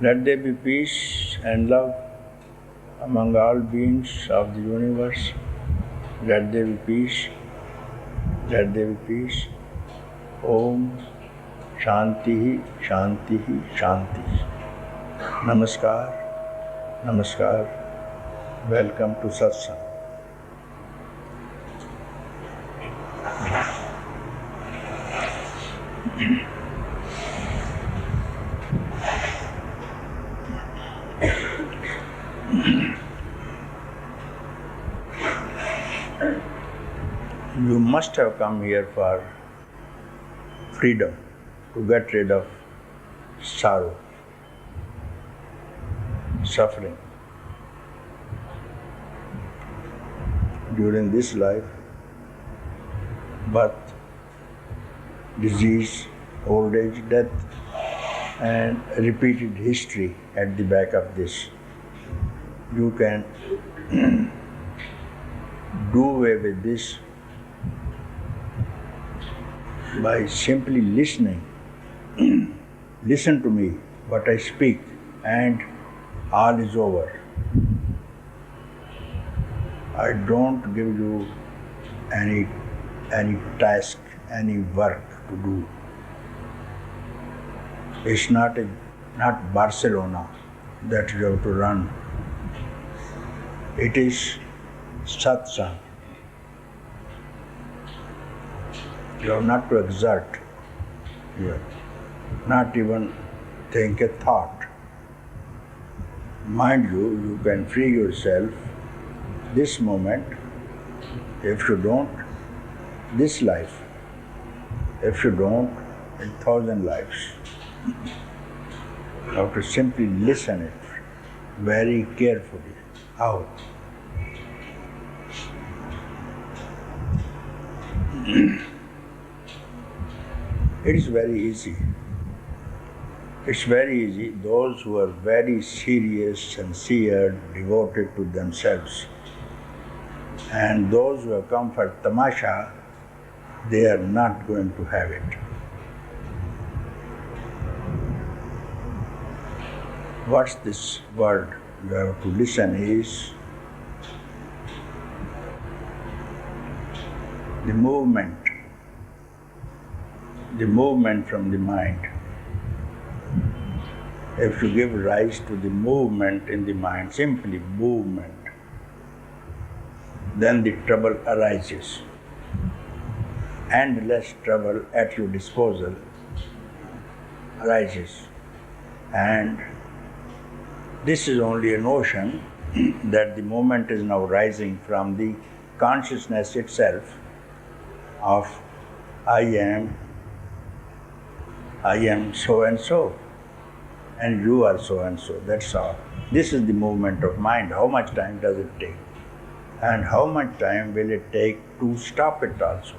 Let there be peace and love among all beings of the universe. Let there be peace. Let there be peace. Om Shanti, Shanti, Shanti. Namaskar, Namaskar. Welcome to Satsang. You must have come here for freedom, to get rid of sorrow, suffering. During this life, birth, disease, old age, death, and repeated history at the back of this. You can do away with this by simply listening. Listen to me, what I speak, and all is over. I don't give you any task, any work to do. It's not Barcelona that you have to run. It is satsang. You have not to exert. You have not even think a thought. Mind you, you can free yourself this moment. If you don't, this life. If you don't, in 1,000 lives. You have to simply listen it very carefully. How? It is very easy. It's very easy. Those who are very serious, sincere, devoted to themselves, and those who have come for tamasha, they are not going to have it. What's this word you have to listen is the movement from the mind. If you give rise to the movement in the mind, simply movement, then the trouble arises. Endless trouble at your disposal arises. And this is only a notion that the moment is now rising from the consciousness itself of I am so and so, and you are so and so, that's all. This is the movement of mind. How much time does it take? And how much time will it take to stop it also?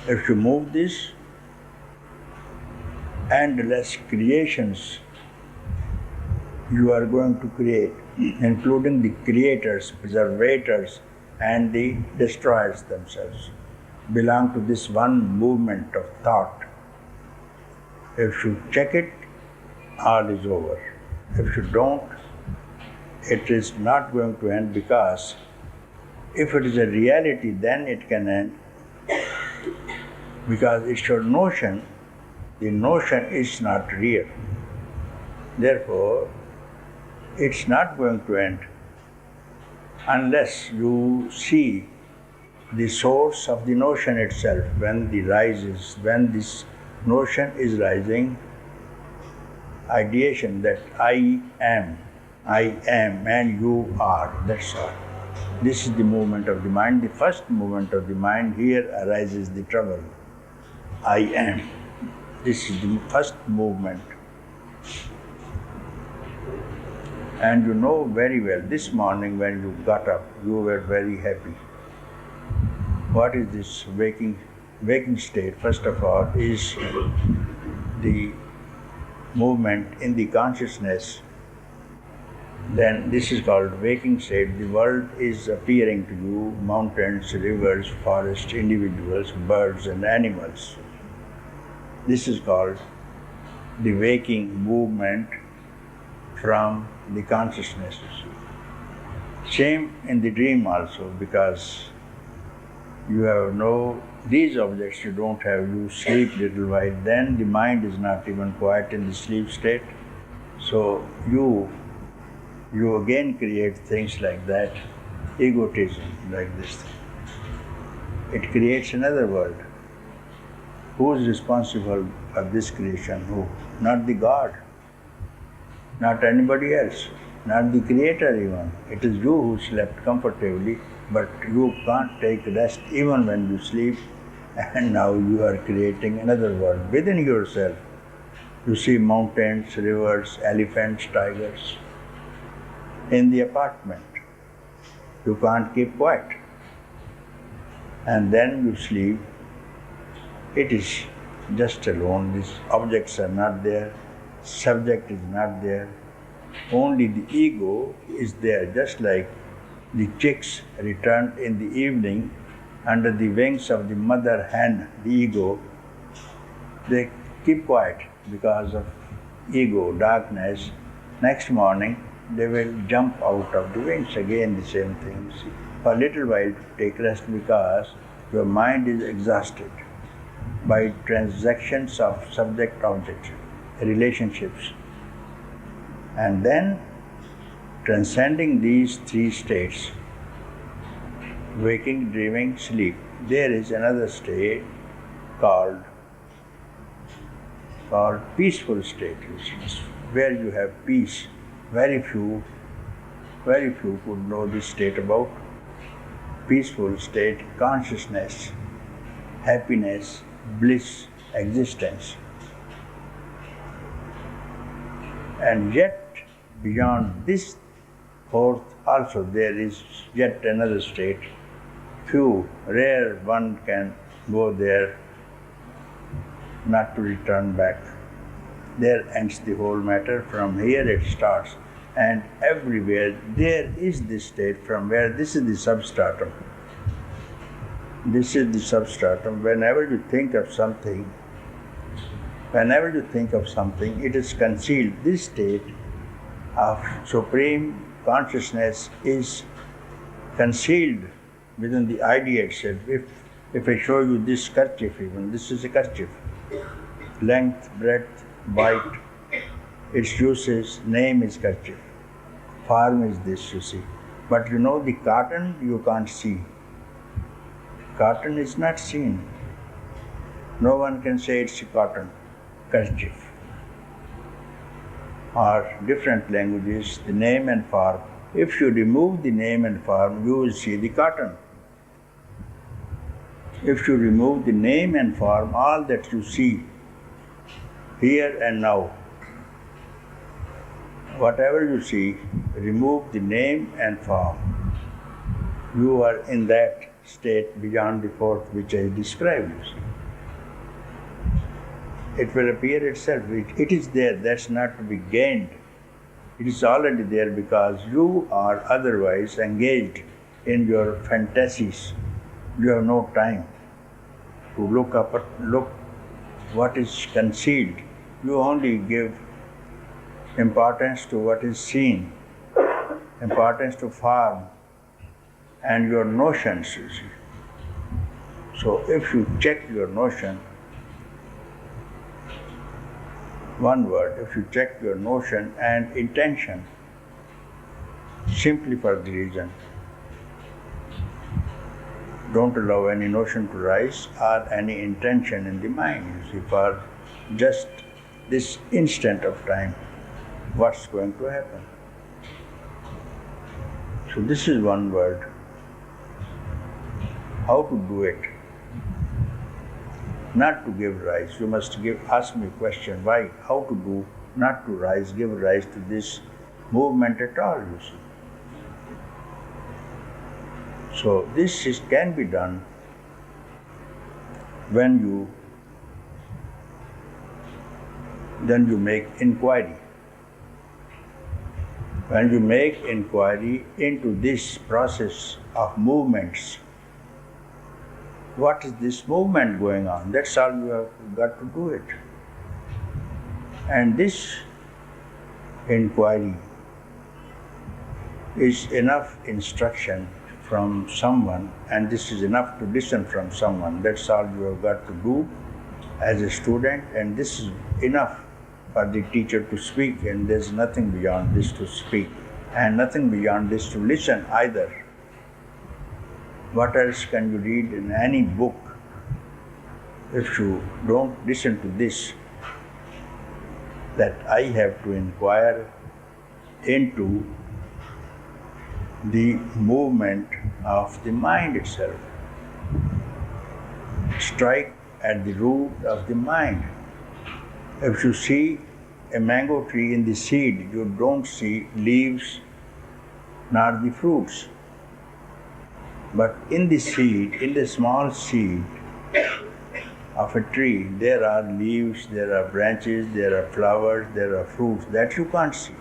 If you move this, endless creations you are going to create, including the creators, preservators, and the destroyers themselves, belong to this one movement of thought. If you check it, all is over. If you don't, it is not going to end, because if it is a reality, then it can end. Because it's your notion, the notion is not real. Therefore, it's not going to end unless you see the source of the notion itself. When this notion is rising, ideation that I am, and you are, that's all. This is the movement of the mind. The first movement of the mind, here arises the trouble. I am. This is the first movement. And you know very well, this morning when you got up, you were very happy. What is this waking state? First of all, is the movement in the consciousness. Then this is called waking state. The world is appearing to you, mountains, rivers, forests, individuals, birds and animals. This is called the waking movement from the consciousness. Same in the dream also, because you have these objects you don't have, you sleep little while, then the mind is not even quiet in the sleep state. So you again create things like that, egotism like this. It creates another world. Who is responsible for this creation? Who? Not the God, not anybody else, not the Creator even. It is you who slept comfortably, but you can't take rest even when you sleep, and now you are creating another world within yourself. You see mountains, rivers, elephants, tigers in the apartment. You can't keep quiet. And then you sleep. It is just alone. These objects are not there. Subject is not there. Only the ego is there, just like the chicks returned in the evening under the wings of the mother hen, the ego. They keep quiet because of ego, darkness. Next morning, they will jump out of the wings, again the same thing. For a little while to take rest, because your mind is exhausted by transactions of subject-object relationships. And then, transcending these three states, waking, dreaming, sleep, there is another state called peaceful state, where you have peace. Very few could know this state about peaceful state, consciousness, happiness, bliss, existence. And yet, beyond this fourth also there is yet another state. Few, rare one can go there, not to return back. There ends the whole matter. From here it starts. And everywhere there is this state from where this is the substratum. This is the substratum. Whenever you think of something, it is concealed. This state of supreme consciousness is concealed within the idea itself. If I show you this kerchief, even this is a kerchief. Length, breadth, height, its uses, name is kerchief. Form is this, you see. But the cotton you can't see. Cotton is not seen. No one can say it's a cotton kerchief. Or different languages, the name and form. If you remove the name and form, you will see the cotton. If you remove the name and form, all that you see here and now, whatever you see, remove the name and form. You are in that state beyond the fourth which I described. You see. It will appear itself. It is there. That's not to be gained. It is already there because you are otherwise engaged in your fantasies. You have no time to look what is concealed. You only give importance to what is seen, importance to form and your notions, you see. So if you check your notion, one word, if you check your notion and intention, simply for the reason, don't allow any notion to rise or any intention in the mind, you see, for just this instant of time, what's going to happen. So this is one word. How to do it? Not to give rise. You must ask me a question, why? How to do, not to rise, give rise to this movement at all, you see. So this can be done when you make inquiry. When you make inquiry into this process of movements, what is this movement going on? That's all you have got to do it. And this inquiry is enough instruction from someone, and this is enough to listen from someone. That's all you have got to do as a student, and this is enough for the teacher to speak, and there's nothing beyond this to speak, and nothing beyond this to listen either. What else can you read in any book if you don't listen to this? That I have to inquire into the movement of the mind itself. Strike at the root of the mind. If you see a mango tree in the seed, you don't see leaves nor the fruits. But in the seed, in the small seed of a tree, there are leaves, there are branches, there are flowers, there are fruits that you can't see.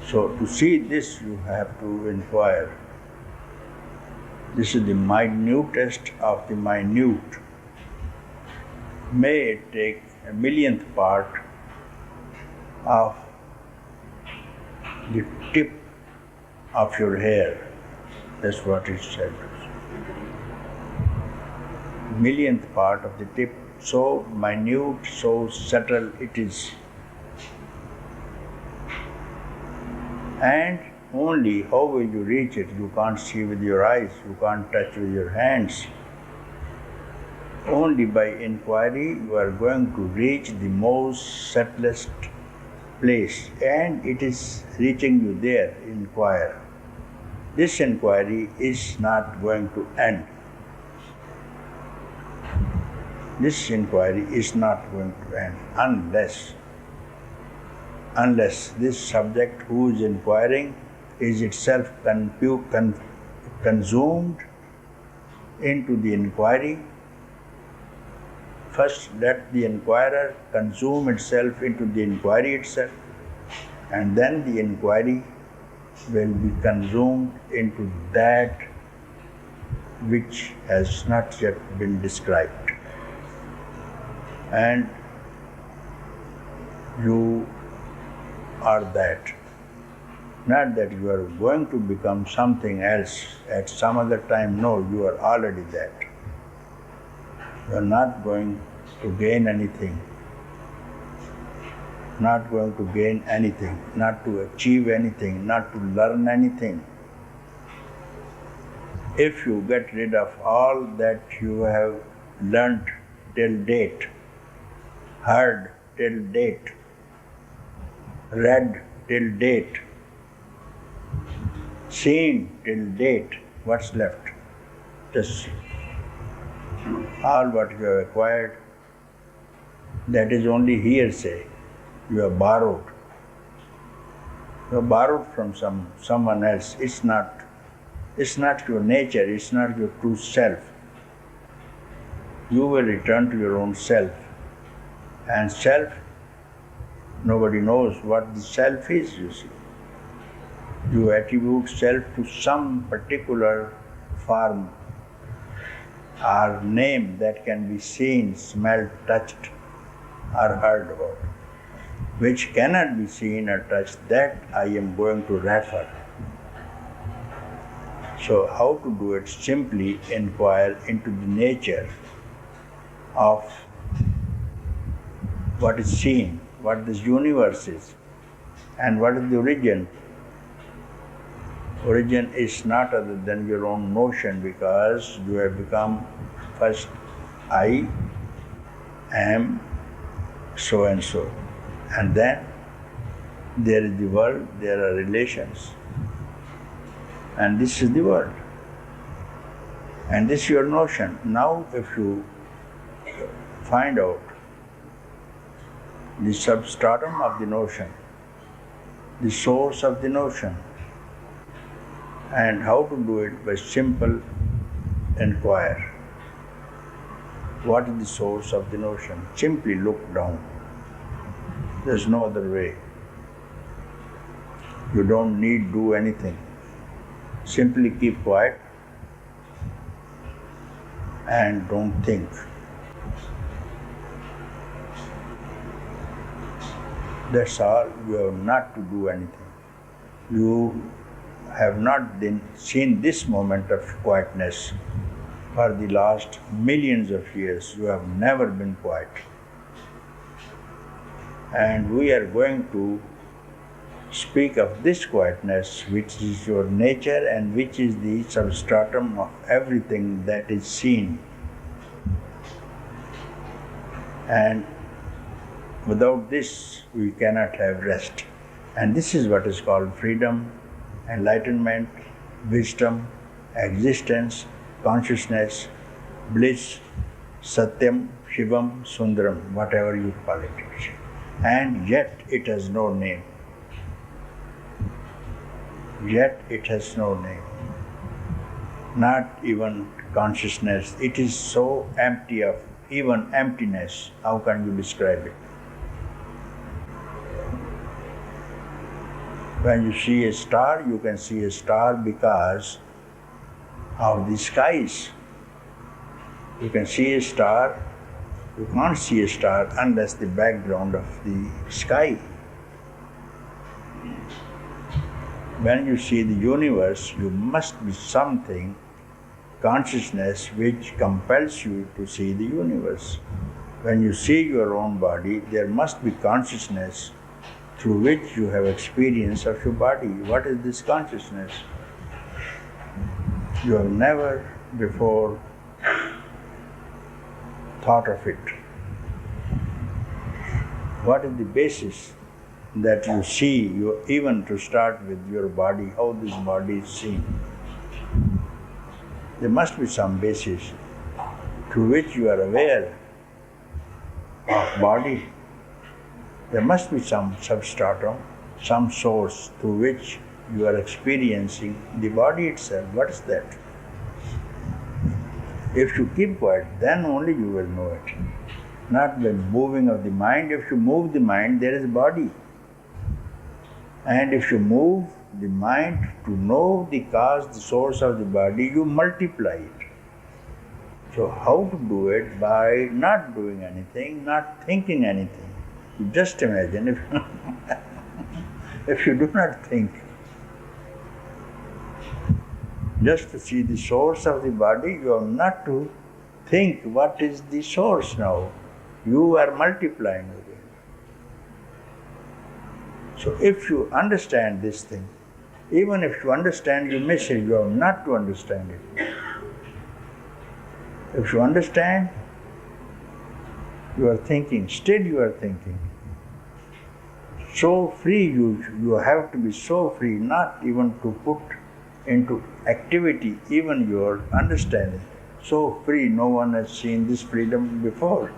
So to see this, you have to inquire. This is the minutest of the minute. May it take a millionth part of the tip of your hair. That's what it said. Millionth part of the tip, so minute, so subtle it is. And only how will you reach it? You can't see with your eyes, you can't touch with your hands. Only by inquiry you are going to reach the most subtlest place, and it is reaching you there. Inquire. This inquiry is not going to end. This inquiry is not going to end unless this subject who is inquiring is itself consumed into the inquiry. First, let the inquirer consume itself into the inquiry itself, and then the inquiry will be consumed into that which has not yet been described. And you are that. Not that you are going to become something else at some other time. No, you are already that. You are not going to gain anything. Not going to gain anything, not to achieve anything, not to learn anything. If you get rid of all that you have learnt till date, heard till date, read till date, seen till date, what's left? Just all what you have acquired, that is only hearsay. You have borrowed. You have borrowed from someone else. It's not your nature, it's not your true self. You will return to your own self. And self, nobody knows what the self is, you see. You attribute self to some particular form or name that can be seen, smelled, touched, or heard about. Which cannot be seen or touched, that I am going to refer. So how to do it? Simply inquire into the nature of what is seen, what this universe is, and what is the origin. Origin is not other than your own notion, because you have become first I am so and so. And then there is the world, there are relations. And this is the world. And this is your notion. Now if you find out the substratum of the notion, the source of the notion, and how to do it by simple inquire. What is the source of the notion? Simply look down. There's no other way. You don't need to do anything. Simply keep quiet and don't think. That's all. You have not to do anything. You have not seen this moment of quietness for the last millions of years. You have never been quiet. And we are going to speak of this quietness, which is your nature and which is the substratum of everything that is seen. And without this, we cannot have rest. And this is what is called freedom, enlightenment, wisdom, existence, consciousness, bliss, satyam, shivam, sundaram, whatever you call it. And yet it has no name. Yet it has no name. Not even consciousness. It is so empty of even emptiness. How can you describe it? When you see a star, you can see a star because of the skies. You can see a star. You can't see a star unless the background of the sky. When you see the universe, you must be something, consciousness, which compels you to see the universe. When you see your own body, there must be consciousness through which you have experience of your body. What is this consciousness? You have never before thought of it. What is the basis that you see, even to start with your body, how this body is seen? There must be some basis through which you are aware of body. There must be some substratum, some source through which you are experiencing the body itself. What is that? If you keep quiet, then only you will know it. Not by moving of the mind. If you move the mind, there is a body. And if you move the mind to know the cause, the source of the body, you multiply it. So how to do it? By not doing anything, not thinking anything. You just imagine if you do not think, just to see the source of the body, you have not to think what is the source now. You are multiplying with it. So if you understand this thing, even if you understand, you miss it. You have not to understand it. If you understand, you are thinking. Still you are thinking. So free, you have to be so free, not even to put into activity even your understanding. So free, no one has seen this freedom before.